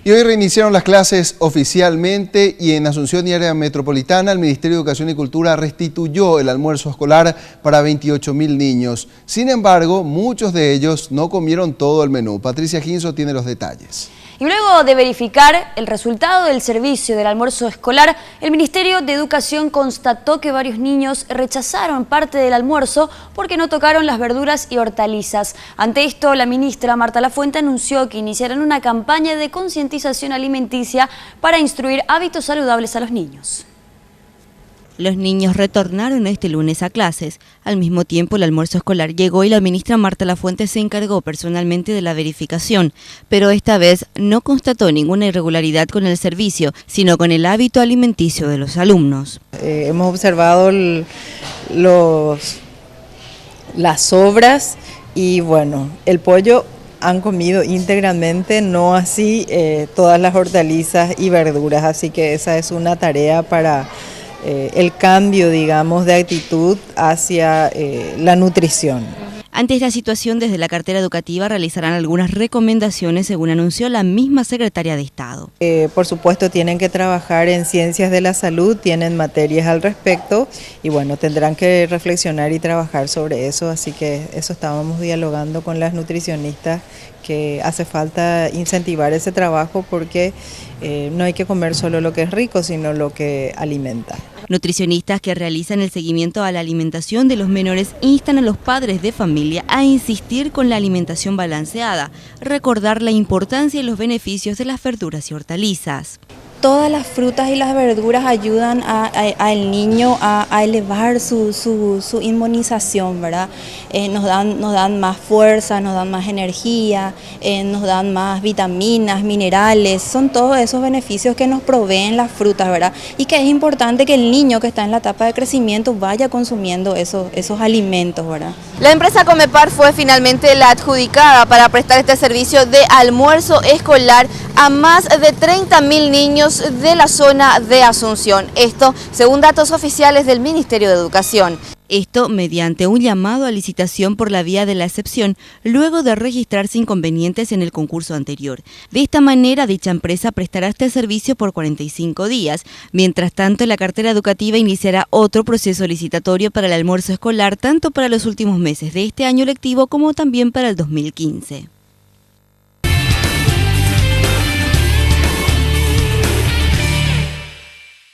Y hoy reiniciaron las clases oficialmente y en Asunción y área metropolitana el Ministerio de Educación y Cultura restituyó el almuerzo escolar para 28.000 niños. Sin embargo, muchos de ellos no comieron todo el menú. Patricia Ginzo tiene los detalles. Y luego de verificar el resultado del servicio del almuerzo escolar, el Ministerio de Educación constató que varios niños rechazaron parte del almuerzo porque no tocaron las verduras y hortalizas. Ante esto, la ministra Marta Lafuente anunció que iniciarán una campaña de concientización alimenticia para instruir hábitos saludables a los niños. Los niños retornaron este lunes a clases. Al mismo tiempo, el almuerzo escolar llegó y la ministra Marta Lafuente se encargó personalmente de la verificación, pero esta vez no constató ninguna irregularidad con el servicio, sino con el hábito alimenticio de los alumnos. Hemos observado las sobras y bueno, el pollo han comido íntegramente, no así todas las hortalizas y verduras, así que esa es una tarea para el cambio, digamos, de actitud hacia la nutrición. Ante esta situación, desde la cartera educativa realizarán algunas recomendaciones, según anunció la misma secretaria de Estado. Por supuesto, tienen que trabajar en ciencias de la salud, tienen materias al respecto y bueno, tendrán que reflexionar y trabajar sobre eso, así que eso estábamos dialogando con las nutricionistas, que hace falta incentivar ese trabajo porque no hay que comer solo lo que es rico, sino lo que alimenta. Nutricionistas que realizan el seguimiento a la alimentación de los menores instan a los padres de familia a insistir con la alimentación balanceada, recordar la importancia y los beneficios de las verduras y hortalizas. Todas las frutas y las verduras ayudan al niño a elevar su inmunización, ¿verdad? Nos dan más fuerza, nos dan más energía, nos dan más vitaminas, minerales, son todos esos beneficios que nos proveen las frutas, ¿verdad? Y que es importante que el niño que está en la etapa de crecimiento vaya consumiendo esos alimentos, ¿verdad? La empresa Comepar fue finalmente la adjudicada para prestar este servicio de almuerzo escolar a más de 30.000 niños de la zona de Asunción. Esto según datos oficiales del Ministerio de Educación. Esto mediante un llamado a licitación por la vía de la excepción, luego de registrarse inconvenientes en el concurso anterior. De esta manera, dicha empresa prestará este servicio por 45 días. Mientras tanto, la cartera educativa iniciará otro proceso licitatorio para el almuerzo escolar, tanto para los últimos meses de este año lectivo como también para el 2015.